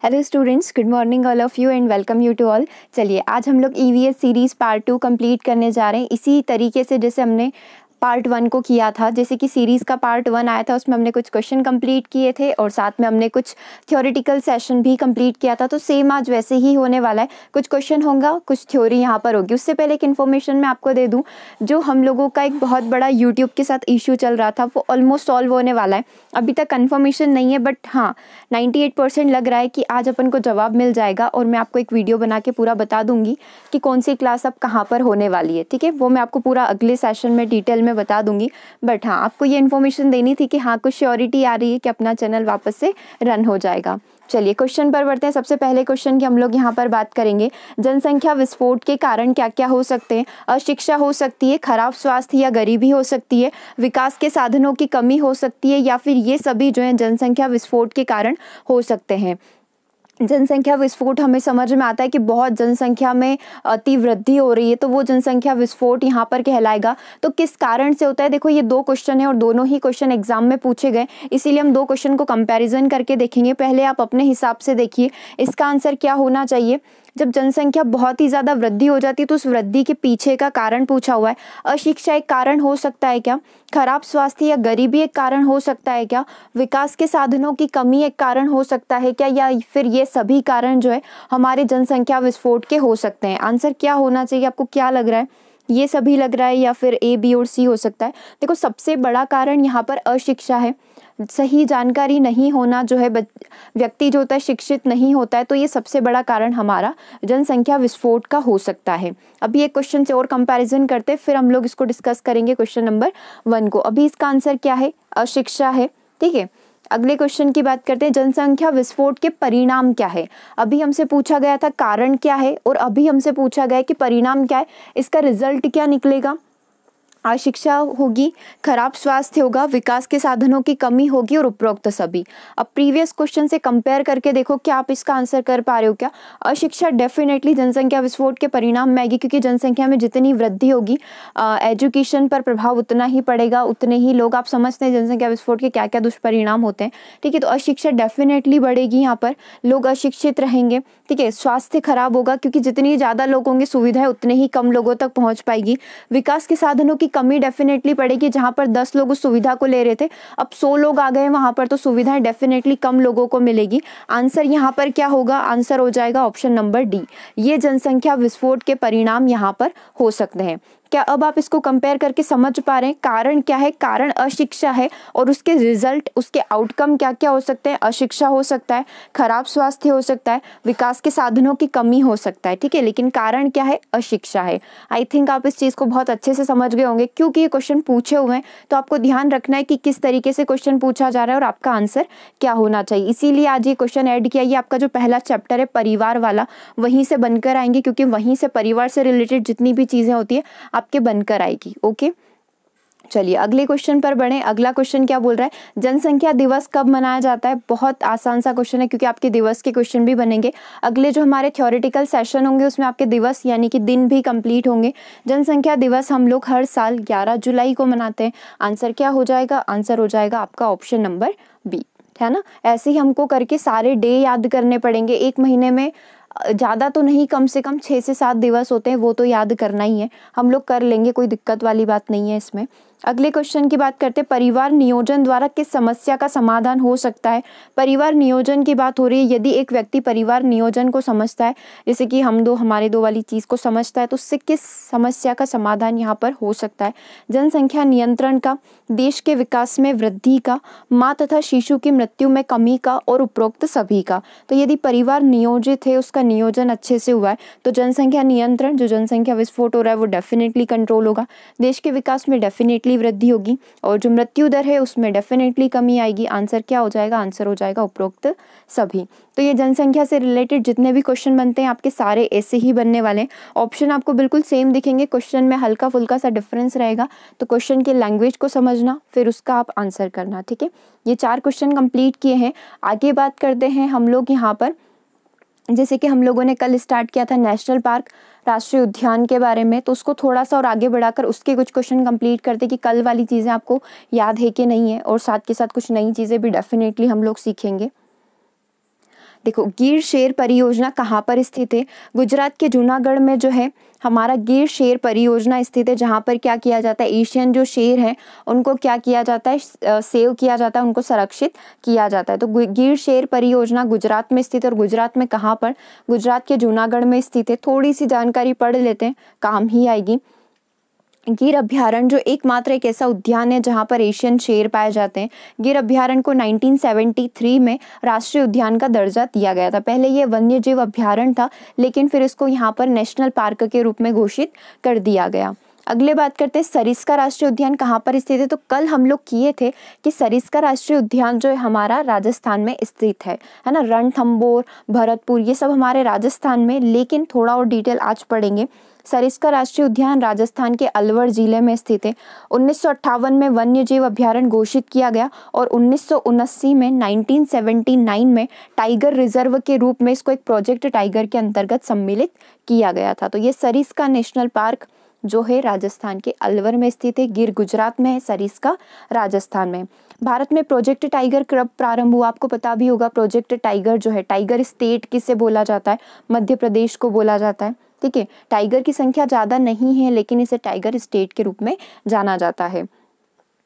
Hello students, good morning all of you and welcome you to all. चलिए आज हम लोग ईवीएस सीरीज़ पार्ट 2 कंप्लीट करने जा रहे हैं इसी तरीके से जैसे हमने पार्ट 1 को किया था। जैसे कि सीरीज़ का पार्ट 1 आया था, उसमें हमने कुछ क्वेश्चन कंप्लीट किए थे और साथ में हमने कुछ थ्योरेटिकल सेशन भी कंप्लीट किया था। तो सेम आज वैसे ही होने वाला है, कुछ क्वेश्चन होगा, कुछ थ्योरी यहाँ पर होगी। उससे पहले एक इन्फॉर्मेशन मैं आपको दे दूँ, जो हम लोगों का एक बहुत बड़ा यूट्यूब के साथ इशू चल रहा था वो ऑलमोस्ट सॉल्व होने वाला है। अभी तक कन्फर्मेशन नहीं है, बट हाँ 98% लग रहा है कि आज अपन को जवाब मिल जाएगा और मैं आपको एक वीडियो बना के पूरा बता दूंगी कि कौन सी क्लास अब कहाँ पर होने वाली है। ठीक है, वो मैं आपको पूरा अगले सेशन में डिटेल में बता दूंगी। बट हाँ, आपको ये इन्फॉर्मेशन देनी थी कि हाँ कुछ श्योरिटी आ रही है कि अपना चैनल वापस से रन हो जाएगा। चलिए क्वेश्चन पर बढ़ते हैं। सबसे पहले क्वेश्चन की हम लोग यहाँ पर बात करेंगे, जनसंख्या विस्फोट के कारण क्या क्या हो सकते हैं। अशिक्षा हो सकती है, खराब स्वास्थ्य या गरीबी हो सकती है, विकास के साधनों की कमी हो सकती है, या फिर ये सभी जो है जनसंख्या विस्फोट के कारण हो सकते हैं। जनसंख्या विस्फोट हमें समझ में आता है कि बहुत जनसंख्या में अति वृद्धि हो रही है, तो वो जनसंख्या विस्फोट यहाँ पर कहलाएगा। तो किस कारण से होता है, देखो ये दो क्वेश्चन है और दोनों ही क्वेश्चन एग्जाम में पूछे गए, इसीलिए हम दो क्वेश्चन को कंपैरिजन करके देखेंगे। पहले आप अपने हिसाब से देखिए इसका आंसर क्या होना चाहिए। जब जनसंख्या बहुत ही ज़्यादा वृद्धि हो जाती है तो उस वृद्धि के पीछे का कारण पूछा हुआ है। अशिक्षा एक कारण हो सकता है क्या? खराब स्वास्थ्य या गरीबी एक कारण हो सकता है क्या? विकास के साधनों की कमी एक कारण हो सकता है क्या? या फिर ये सभी कारण जो है हमारे जनसंख्या विस्फोट के हो सकते हैं? आंसर क्या होना चाहिए, आपको क्या लग रहा है? ये सभी लग रहा है या फिर ए, बी और सी हो सकता है? देखो सबसे बड़ा कारण यहाँ पर अशिक्षा है। सही जानकारी नहीं होना जो है, व्यक्ति जो होता है शिक्षित नहीं होता है, तो ये सबसे बड़ा कारण हमारा जनसंख्या विस्फोट का हो सकता है। अभी एक क्वेश्चन से और कंपैरिजन करते हैं, फिर हम लोग इसको डिस्कस करेंगे क्वेश्चन नंबर 1 को। अभी इसका आंसर क्या है? अशिक्षा है। ठीक है, अगले क्वेश्चन की बात करते हैं, जनसंख्या विस्फोट के परिणाम क्या है। अभी हमसे पूछा गया था कारण क्या है और अभी हमसे पूछा गया है कि परिणाम क्या है, इसका रिजल्ट क्या निकलेगा। अशिक्षा होगी, खराब स्वास्थ्य होगा, विकास के साधनों की कमी होगी और उपरोक्त सभी। अब प्रीवियस क्वेश्चन से कंपेयर करके देखो क्या आप इसका आंसर कर पा रहे हो क्या। अशिक्षा डेफिनेटली जनसंख्या विस्फोट के परिणाम में आएगी, क्योंकि जनसंख्या में जितनी वृद्धि होगी एजुकेशन पर प्रभाव उतना ही पड़ेगा, उतने ही लोग, आप समझते हैं जनसंख्या विस्फोट के क्या क्या दुष्परिणाम होते हैं। ठीक है, तो अशिक्षा डेफिनेटली बढ़ेगी, यहाँ पर लोग अशिक्षित रहेंगे। ठीक है, स्वास्थ्य खराब होगा, क्योंकि जितनी ज़्यादा लोग होंगे सुविधाएं उतने ही कम लोगों तक पहुँच पाएगी। विकास के साधनों की कमी डेफिनेटली पड़ेगी, जहां पर 10 लोग उस सुविधा को ले रहे थे अब 100 लोग आ गए वहां पर, तो सुविधाएं डेफिनेटली कम लोगों को मिलेगी। आंसर यहाँ पर क्या होगा? आंसर हो जाएगा ऑप्शन नंबर डी। ये जनसंख्या विस्फोट के परिणाम यहाँ पर हो सकते हैं। क्या अब आप इसको कंपेयर करके समझ पा रहे हैं कारण क्या है? कारण अशिक्षा है और उसके रिजल्ट, उसके आउटकम क्या क्या हो सकते हैं? अशिक्षा हो सकता है, खराब स्वास्थ्य हो सकता है, विकास के साधनों की कमी हो सकता है। ठीक है, लेकिन कारण क्या है? अशिक्षा है। आई थिंक आप इस चीज़ को बहुत अच्छे से समझ गए होंगे, क्योंकि ये क्वेश्चन पूछे हुए हैं तो आपको ध्यान रखना है कि किस तरीके से क्वेश्चन पूछा जा रहा है और आपका आंसर क्या होना चाहिए। इसीलिए आज ये क्वेश्चन ऐड किया। ये आपका जो पहला चैप्टर है परिवार वाला, वहीं से बनकर आएंगे, क्योंकि वहीं से परिवार से रिलेटेड जितनी भी चीज़ें होती है आपके बनकर आएगी। ओके, चलिए अगले क्वेश्चन पर बढ़े। अगला क्वेश्चन क्या बोल रहा है, जनसंख्या दिवस कब मनाया जाता है। बहुत आसान सा क्वेश्चन है, क्योंकि आपके दिवस के क्वेश्चन भी बनेंगे। अगले जो हमारे थ्योरेटिकल सेशन होंगे उसमें आपके दिवस यानी कि दिन भी कंप्लीट होंगे। जनसंख्या दिवस हम लोग हर साल 11 जुलाई को मनाते हैं। आंसर क्या हो जाएगा? आंसर हो जाएगा आपका ऑप्शन नंबर बी, है ना। ऐसे ही हमको करके सारे डे याद करने पड़ेंगे। एक महीने में ज़्यादा तो नहीं, कम से कम 6 से 7 दिवस होते हैं, वो तो याद करना ही है। हम लोग कर लेंगे, कोई दिक्कत वाली बात नहीं है इसमें। अगले क्वेश्चन की बात करते हैं, परिवार नियोजन द्वारा किस समस्या का समाधान हो सकता है। परिवार नियोजन की बात हो रही है। यदि एक व्यक्ति परिवार नियोजन को समझता है, जैसे कि हमारे दो वाली चीज़ को समझता है, तो उससे किस समस्या का समाधान यहाँ पर हो सकता है। जनसंख्या नियंत्रण का, देश के विकास में वृद्धि का, माँ तथा शिशु की मृत्यु में कमी का और उपरोक्त सभी का। तो यदि परिवार नियोजित है, उसका नियोजन अच्छे से हुआ है, तो जनसंख्या नियंत्रण, जो जनसंख्या विस्फोट हो रहा है वो डेफिनेटली कंट्रोल होगा। देश के विकास में डेफिनेटली वृद्धि होगी और जो मृत्यु दर है उसमें डेफिनेटली कमी आएगी। आंसर क्या हो जाएगा? आंसर हो जाएगा उपरोक्त सभी। तो ये जनसंख्या से रिलेटेड जितने भी क्वेश्चन बनते हैं आपके सारे ऐसे ही बनने वाले हैं। ऑप्शन आपको बिल्कुल सेम दिखेंगे, क्वेश्चन में हल्का फुल्का सा डिफरेंस रहेगा। तो क्वेश्चन के लैंग्वेज को समझना, फिर उसका आप आंसर करना। ठीक है, ये 4 क्वेश्चन कंप्लीट किए हैं। आगे बात करते हैं हम लोग यहाँ पर, जैसे कि हम लोगों ने कल स्टार्ट किया था नेशनल पार्क, राष्ट्रीय उद्यान के बारे में, तो उसको थोड़ा सा और आगे बढ़ाकर उसके कुछ क्वेश्चन कंप्लीट करते कि कल वाली चीज़ें आपको याद है कि नहीं है, और साथ के साथ कुछ नई चीज़ें भी डेफिनेटली हम लोग सीखेंगे। देखो गिर शेर परियोजना कहाँ पर स्थित है? गुजरात के जूनागढ़ में जो है हमारा गिर शेर परियोजना स्थित है, जहाँ पर क्या किया जाता है, एशियन जो शेर हैं उनको क्या किया जाता है, सेव किया जाता है, उनको संरक्षित किया जाता है। तो गिर शेर परियोजना गुजरात में स्थित है। और गुजरात में कहाँ पर? गुजरात के जूनागढ़ में स्थित है। थोड़ी सी जानकारी पढ़ लेते हैं, काम ही आएगी। गिर अभ्यारण्य जो एकमात्र एक ऐसा उद्यान है जहाँ पर एशियन शेर पाए जाते हैं। गिर अभ्यारण्य को 1973 में राष्ट्रीय उद्यान का दर्जा दिया गया था। पहले ये वन्य जीव अभ्यारण्य था, लेकिन फिर इसको यहाँ पर नेशनल पार्क के रूप में घोषित कर दिया गया। अगले बात करते हैं सरिस्का राष्ट्रीय उद्यान कहाँ पर स्थित है। तो कल हम लोग किए थे कि सरिस्का राष्ट्रीय उद्यान जो है हमारा राजस्थान में स्थित है ना। रणथंभौर, भरतपुर ये सब हमारे राजस्थान में, लेकिन थोड़ा और डिटेल आज पढ़ेंगे। सरिस्का राष्ट्रीय उद्यान राजस्थान के अलवर जिले में स्थित है। 1958 में वन्य जीव अभ्यारण्य घोषित किया गया और 1979 में 1979 में टाइगर रिजर्व के रूप में इसको एक प्रोजेक्ट टाइगर के अंतर्गत सम्मिलित किया गया था। तो ये सरिस्का नेशनल पार्क जो है राजस्थान के अलवर में स्थित है। गिर गुजरात में है, सरिस्का राजस्थान में। भारत में प्रोजेक्ट टाइगर कब प्रारंभ हुआ? आपको पता भी होगा। प्रोजेक्ट टाइगर जो है, टाइगर स्टेट किसे बोला जाता है? मध्य प्रदेश को बोला जाता है। ठीक है, टाइगर की संख्या ज़्यादा नहीं है, लेकिन इसे टाइगर स्टेट के रूप में जाना जाता है।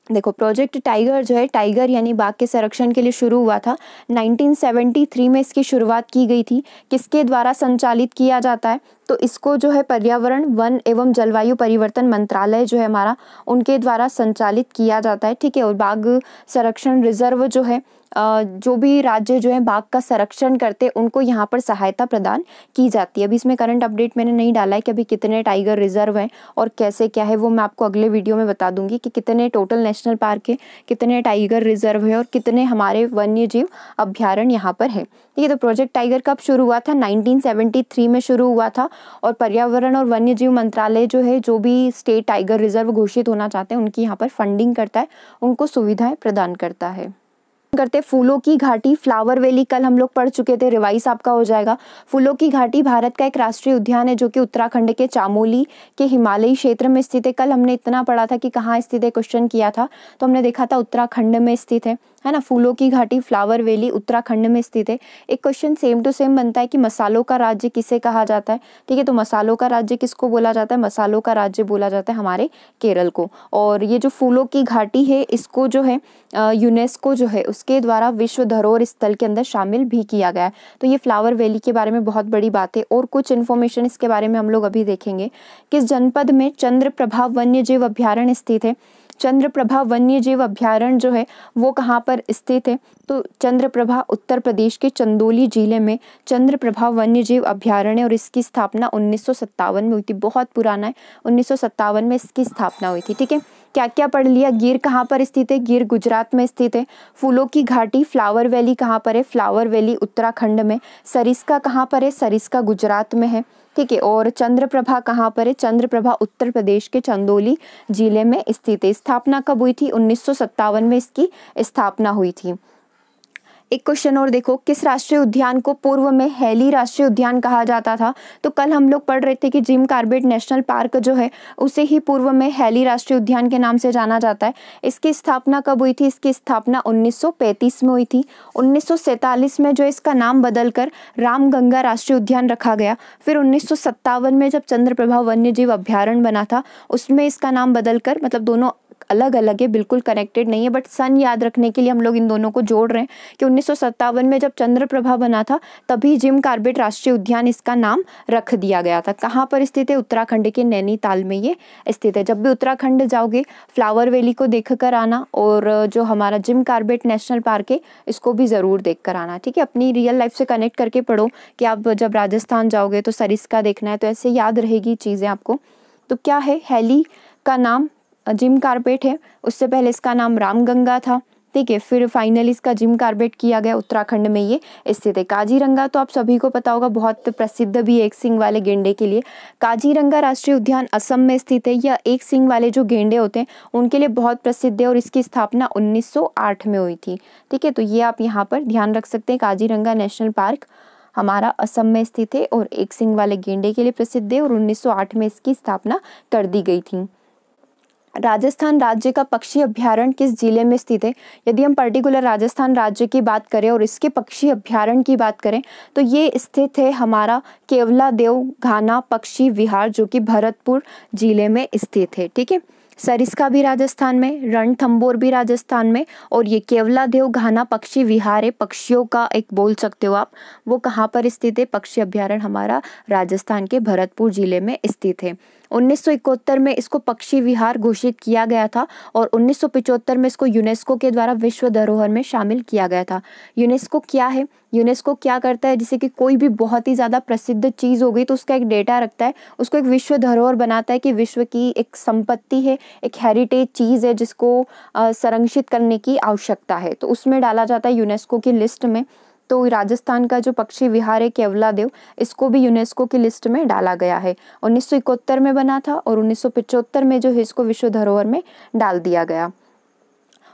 देखो प्रोजेक्ट टाइगर जो है, टाइगर यानी बाघ के संरक्षण के लिए शुरू हुआ था। 1973 में इसकी शुरुआत की गई थी। किसके द्वारा संचालित किया जाता है? तो इसको जो है पर्यावरण, वन एवं जलवायु परिवर्तन मंत्रालय जो है हमारा, उनके द्वारा संचालित किया जाता है। ठीक है, और बाघ संरक्षण रिजर्व जो है, जो भी राज्य जो है बाघ का संरक्षण करते हैं उनको यहाँ पर सहायता प्रदान की जाती है। अभी इसमें करंट अपडेट मैंने नहीं डाला है कि अभी कितने टाइगर रिजर्व हैं और कैसे क्या है, वो मैं आपको अगले वीडियो में बता दूंगी कि कितने टोटल नेशनल पार्क है, कितने टाइगर रिजर्व है और कितने हमारे वन्य जीव अभ्यारण्य यहाँ पर है। ठीक है, तो प्रोजेक्ट टाइगर कब शुरू हुआ था? 1973 में शुरू हुआ था। और पर्यावरण और वन्य जीव मंत्रालय जो है, जो भी स्टेट टाइगर रिजर्व घोषित होना चाहते हैं उनकी यहाँ पर फंडिंग करता है, उनको सुविधाएं प्रदान करता है। करते फूलों की घाटी, फ्लावर वैली कल हम लोग पढ़ चुके थे, रिवाइज आपका हो जाएगा। फूलों की घाटी भारत का एक राष्ट्रीय उद्यान है जो कि उत्तराखंड के चामोली के हिमालयी क्षेत्र में स्थित है। कल हमने इतना पढ़ा था कि कहाँ स्थित है, क्वेश्चन किया था तो हमने देखा था उत्तराखंड में स्थित है ना। फूलों की घाटी, फ्लावर वैली उत्तराखंड में स्थित है। एक क्वेश्चन सेम टू सेम बनता है कि मसालों का राज्य किसे कहा जाता है? ठीक है, तो मसालों का राज्य किसको बोला जाता है? मसालों का राज्य बोला जाता है हमारे केरल को। और ये जो फूलों की घाटी है, इसको जो है यूनेस्को जो है उसके द्वारा विश्व धरोहर स्थल के अंदर शामिल भी किया गया है। तो ये फ्लावर वैली के बारे में बहुत बड़ी बात है। और कुछ इन्फॉर्मेशन इसके बारे में हम लोग अभी देखेंगे। किस जनपद में चंद्रप्रभा वन्य जीव अभ्यारण्य स्थित है? चंद्रप्रभा वन्य जीव अभ्यारण्य जो है वो कहाँ पर स्थित है? तो चंद्रप्रभा उत्तर प्रदेश के चंदौली जिले में चंद्रप्रभा वन्य जीव अभ्यारण्य, और इसकी स्थापना 1957 में हुई थी। बहुत पुराना है, 1957 में इसकी स्थापना हुई थी। ठीक है, क्या क्या पढ़ लिया? गिर कहाँ पर स्थित है? गिर गुजरात में स्थित है। फूलों की घाटी, फ्लावर वैली कहाँ पर है? फ्लावर वैली उत्तराखंड में। सरिस्का कहाँ पर है? सरिस्का गुजरात में है। ठीक है, और चंद्रप्रभा कहाँ पर है? चंद्रप्रभा उत्तर प्रदेश के चंदौली जिले में स्थित है। स्थापना कब हुई थी? 1957 में इसकी स्थापना हुई थी। एक क्वेश्चन और देखो, किस राष्ट्रीय उद्यान को पूर्व में हैली राष्ट्रीय उद्यान कहा जाता था? तो कल हम लोग पढ़ रहे थे कि जिम कॉर्बेट नेशनल पार्क जो है उसे ही पूर्व में हैली राष्ट्रीय उद्यान के नाम से जाना जाता है। इसकी स्थापना कब हुई थी? इसकी स्थापना 1935 में हुई थी। 1947 में जो इसका नाम बदलकर रामगंगा राष्ट्रीय उद्यान रखा गया। फिर 1957 में जब चंद्रप्रभा वन्य जीव अभ्यारण्य बना था, उसमें इसका नाम बदलकर, मतलब दोनों अलग अलग है, बिल्कुल कनेक्टेड नहीं है, बट सन याद रखने के लिए हम लोग इन दोनों को जोड़ रहे हैं कि 1957 में जब चंद्रप्रभा बना था तभी जिम कॉर्बेट राष्ट्रीय उद्यान इसका नाम रख दिया गया था। कहाँ पर स्थित है? उत्तराखंड के नैनीताल में ये स्थित है। जब भी उत्तराखंड जाओगे फ्लावर वैली को देख कर आना, और जो हमारा जिम कॉर्बेट नेशनल पार्क है इसको भी ज़रूर देख कर आना। ठीक है, अपनी रियल लाइफ से कनेक्ट करके पढ़ो कि आप जब राजस्थान जाओगे तो सरिस्का देखना है, तो ऐसे याद रहेगी चीज़ें आपको। तो क्या है? हैली का नाम जिम कॉर्बेट है, उससे पहले इसका नाम रामगंगा था। ठीक है, फिर फाइनली इसका जिम कॉर्बेट किया गया, उत्तराखंड में ये स्थित है। काजीरंगा तो आप सभी को पता होगा, बहुत प्रसिद्ध भी है एक सींग वाले गेंडे के लिए। काजीरंगा राष्ट्रीय उद्यान असम में स्थित है। यह एक सींग वाले जो गेंडे होते हैं उनके लिए बहुत प्रसिद्ध है और इसकी स्थापना 1908 में हुई थी। ठीक है, तो ये आप यहाँ पर ध्यान रख सकते हैं। काजीरंगा नेशनल पार्क हमारा असम में स्थित है और एक सींग वाले गेंडे के लिए प्रसिद्ध है और 1908 में इसकी स्थापना कर दी गई थी। राजस्थान राज्य का पक्षी अभ्यारण्य किस जिले में स्थित है? यदि हम पर्टिकुलर राजस्थान राज्य की बात करें और इसके पक्षी अभ्यारण्य की बात करें तो ये स्थित है हमारा केवलादेव घाना पक्षी विहार, जो कि भरतपुर जिले में स्थित है। ठीक है, सरिस्का भी राजस्थान में, रणथंभौर भी राजस्थान में, और ये केवलादेव घाना पक्षी विहार है, पक्षियों का एक बोल सकते हो आप, वो कहाँ पर स्थित है? पक्षी अभ्यारण्य हमारा राजस्थान के भरतपुर जिले में स्थित है। 1971 में इसको पक्षी विहार घोषित किया गया था और 1975 में इसको यूनेस्को के द्वारा विश्व धरोहर में शामिल किया गया था। यूनेस्को क्या है? यूनेस्को क्या करता है, जैसे कि कोई भी बहुत ही ज़्यादा प्रसिद्ध चीज़ हो गई तो उसका एक डेटा रखता है, उसको एक विश्व धरोहर बनाता है कि विश्व की एक संपत्ति है, एक हेरिटेज चीज़ है जिसको संरक्षित करने की आवश्यकता है, तो उसमें डाला जाता है यूनेस्को की लिस्ट में। तो राजस्थान का जो पक्षी विहार है केवलादेव, इसको भी यूनेस्को की लिस्ट में डाला गया है। 1971 में बना था और 1975 में जो है इसको विश्व धरोहर में डाल दिया गया।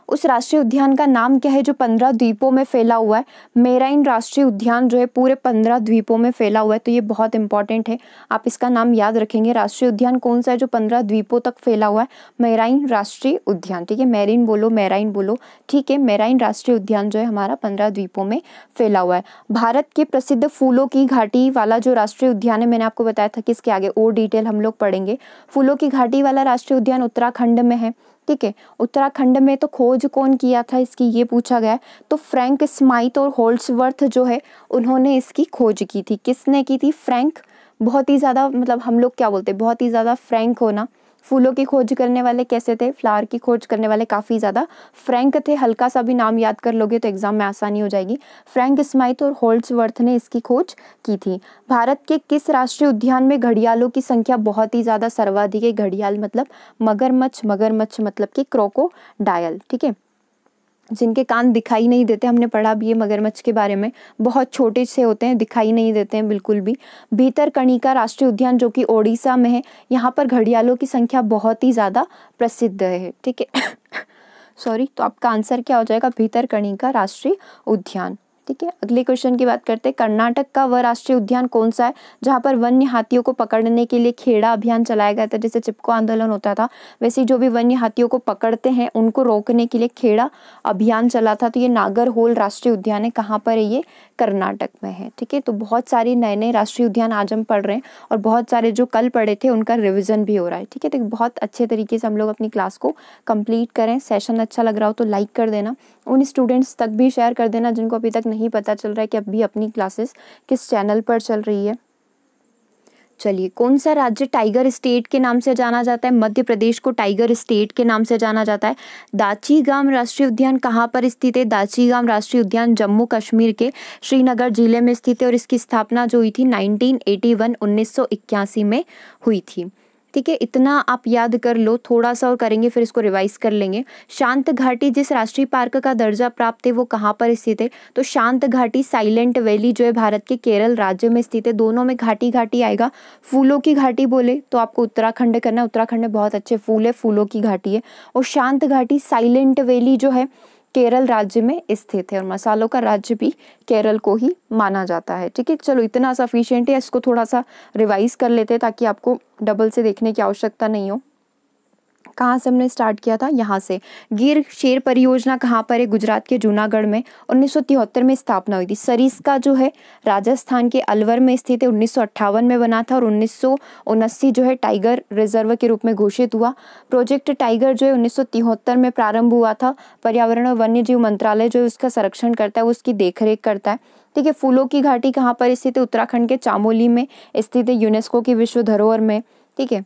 उस राष्ट्रीय उद्यान का नाम क्या है जो 15 द्वीपों में फैला हुआ है? मेराइन राष्ट्रीय उद्यान जो है पूरे 15 द्वीपों में फैला हुआ है, तो ये बहुत इंपॉर्टेंट है, आप इसका नाम याद रखेंगे। राष्ट्रीय उद्यान कौन सा है जो 15 द्वीपों तक फैला हुआ है? मेराइन राष्ट्रीय उद्यान। ठीक है, मेरीन बोलो, मेराइन बोलो, ठीक है। मेराइन राष्ट्रीय उद्यान जो है हमारा 15 द्वीपों में फैला हुआ है। भारत के प्रसिद्ध फूलों की घाटी वाला जो राष्ट्रीय उद्यान है, मैंने आपको बताया था कि इसके आगे और डिटेल हम लोग पढ़ेंगे। फूलों की घाटी वाला राष्ट्रीय उद्यान उत्तराखंड में है। ठीक है, उत्तराखंड में तो खोज कौन किया था इसकी, ये पूछा गया है। तो फ्रैंक स्माइथ और होल्ड्सवर्थ जो है उन्होंने इसकी खोज की थी। किसने की थी? फ्रैंक। बहुत ही ज़्यादा मतलब हम लोग क्या बोलते हैं, बहुत ही ज़्यादा फ्रैंक होना। फूलों की खोज करने वाले कैसे थे? फ्लावर की खोज करने वाले काफ़ी ज़्यादा फ्रैंक थे। हल्का सा भी नाम याद कर लोगे तो एग्जाम में आसानी हो जाएगी। फ्रैंक स्माइथ और होल्ड्सवर्थ ने इसकी खोज की थी। भारत के किस राष्ट्रीय उद्यान में घड़ियालों की संख्या बहुत ही ज़्यादा सर्वाधिक है? घड़ियाल मतलब मगरमच्छ, मगरमच्छ मतलब कि क्रोकोडायल। ठीक है, जिनके कान दिखाई नहीं देते, हमने पढ़ा भी है मगरमच्छ के बारे में, बहुत छोटे से होते हैं, दिखाई नहीं देते हैं बिल्कुल भी। भीतरकनिका राष्ट्रीय उद्यान जो कि ओडिशा में है, यहाँ पर घड़ियालों की संख्या बहुत ही ज़्यादा प्रसिद्ध है। ठीक है सॉरी, तो आपका आंसर क्या हो जाएगा? भीतरकनिका राष्ट्रीय उद्यान। ठीक है, अगले क्वेश्चन की बात करते हैं। कर्नाटक का वह राष्ट्रीय उद्यान कौन सा है जहाँ पर वन्य हाथियों को पकड़ने के लिए खेड़ा अभियान चलाया गया था? जैसे चिपको आंदोलन होता था, वैसे जो भी वन्य हाथियों को पकड़ते हैं उनको रोकने के लिए खेड़ा अभियान चला था। तो ये नागरहोल राष्ट्रीय उद्यान है, कहाँ पर है ये? कर्नाटक में है। ठीक है, तो बहुत सारे नए नए राष्ट्रीय उद्यान आज हम पढ़ रहे हैं और बहुत सारे जो कल पढ़े थे उनका रिविजन भी हो रहा है। ठीक है, तो बहुत अच्छे तरीके से हम लोग अपनी क्लास को कंप्लीट करें। सेशन अच्छा लग रहा हो तो लाइक कर देना, उन स्टूडेंट्स तक भी शेयर कर देना जिनको अभी तक नहीं पता चल रहा है कि अभी अपनी क्लासेस किस चैनल पर चल रही है। चलिए, कौन सा राज्य टाइगर स्टेट के नाम से जाना जाता है? मध्य प्रदेश को टाइगर स्टेट के नाम से जाना जाता है। दाचीगाम राष्ट्रीय उद्यान कहाँ पर स्थित है? दाचीगाम राष्ट्रीय उद्यान जम्मू कश्मीर के श्रीनगर जिले में स्थित है और इसकी स्थापना जो हुई थी 1981 में हुई थी। ठीक है, इतना आप याद कर लो, थोड़ा सा और करेंगे फिर इसको रिवाइज कर लेंगे। शांत घाटी जिस राष्ट्रीय पार्क का दर्जा प्राप्त है वो कहाँ पर स्थित है? तो शांत घाटी साइलेंट वैली जो है भारत के केरल राज्य में स्थित है। दोनों में घाटी घाटी आएगा। फूलों की घाटी बोले तो आपको उत्तराखंड करना है, उत्तराखंड में बहुत अच्छे फूल है, फूलों की घाटी है। और शांत घाटी साइलेंट वैली जो है केरल राज्य में स्थित है और मसालों का राज्य भी केरल को ही माना जाता है। ठीक है, चलो इतना सफिशिएंट है, इसको थोड़ा सा रिवाइज कर लेते हैं ताकि आपको डबल से देखने की आवश्यकता नहीं हो। कहाँ से हमने स्टार्ट किया था? यहाँ से। गिर शेर परियोजना कहाँ पर है? गुजरात के जूनागढ़ में 1973 में स्थापना हुई थी। सरिस्का जो है राजस्थान के अलवर में स्थित है, 1958 में बना था और 1979 जो है टाइगर रिजर्व के रूप में घोषित हुआ। प्रोजेक्ट टाइगर जो है 1973 में प्रारंभ हुआ था। पर्यावरण और वन्य जीव मंत्रालय जो है उसका संरक्षण करता है, वो उसकी देखरेख करता है। ठीक है, फूलों की घाटी कहाँ पर स्थित है? उत्तराखंड के चामोली में स्थित है, यूनेस्को की विश्व धरोहर में। ठीक है,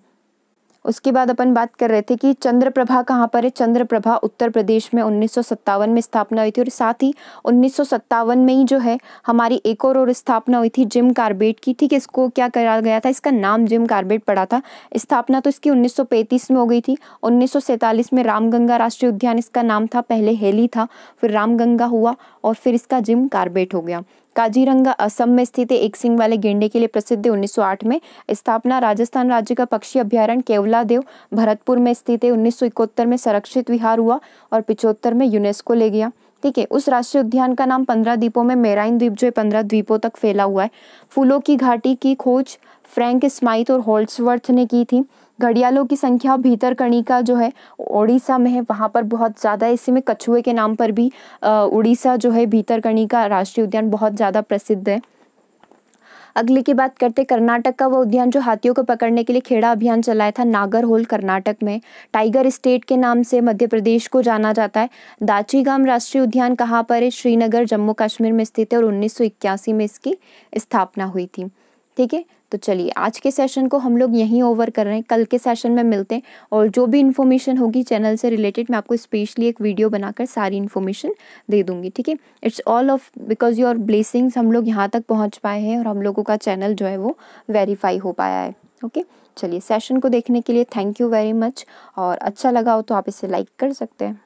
उसके बाद अपन बात कर रहे थे कि चंद्रप्रभा कहाँ पर है? चंद्रप्रभा उत्तर प्रदेश में 1957 में स्थापना हुई थी और साथ ही 1957 में ही जो है हमारी एक और स्थापना हुई थी जिम कार्बेट की। ठीक है, इसको क्या करा गया था? इसका नाम जिम कार्बेट पड़ा था। स्थापना तो इसकी 1935 में हो गई थी। 1947 में रामगंगा राष्ट्रीय उद्यान इसका नाम था, पहले हेली था, फिर रामगंगा हुआ और फिर इसका जिम कार्बेट हो गया। काजीरंगा असम में स्थित है, एक सींग वाले गेंडे के लिए प्रसिद्ध है, 1908 में स्थापना। राजस्थान राज्य का पक्षी अभ्यारण्य केवलादेव भरतपुर में स्थित है, 1971 में संरक्षित विहार हुआ और 75 में यूनेस्को ले गया। ठीक है, उस राष्ट्रीय उद्यान का नाम 15 द्वीपों में मेराइन द्वीप जो है 15 द्वीपों तक फैला हुआ है। फूलों की घाटी की खोज फ्रैंक स्माइथ और होल्ड्सवर्थ ने की थी। घड़ियालों की संख्या भितरकनिका जो है उड़ीसा में है, वहाँ पर बहुत ज़्यादा है। इसी में कछुए के नाम पर भी उड़ीसा जो है भितरकनिका राष्ट्रीय उद्यान बहुत ज़्यादा प्रसिद्ध है। अगले की बात करते कर्नाटक का वो उद्यान जो हाथियों को पकड़ने के लिए खेड़ा अभियान चलाया था, नागरहोल कर्नाटक में। टाइगर स्टेट के नाम से मध्य प्रदेश को जाना जाता है। दाचीगाम राष्ट्रीय उद्यान कहाँ पर है? श्रीनगर जम्मू कश्मीर में स्थित है और 1981 में इसकी स्थापना हुई थी। ठीक है, तो चलिए आज के सेशन को हम लोग यहीं ओवर कर रहे हैं। कल के सेशन में मिलते हैं और जो भी इन्फॉर्मेशन होगी चैनल से रिलेटेड मैं आपको स्पेशली एक वीडियो बनाकर सारी इन्फॉर्मेशन दे दूंगी। ठीक है, it's all of because your blessings हम लोग यहाँ तक पहुँच पाए हैं और हम लोगों का चैनल जो है वो वेरीफाई हो पाया है। ओके, चलिए सेशन को देखने के लिए थैंक यू वेरी मच, और अच्छा लगा हो तो आप इसे लाइक कर सकते हैं।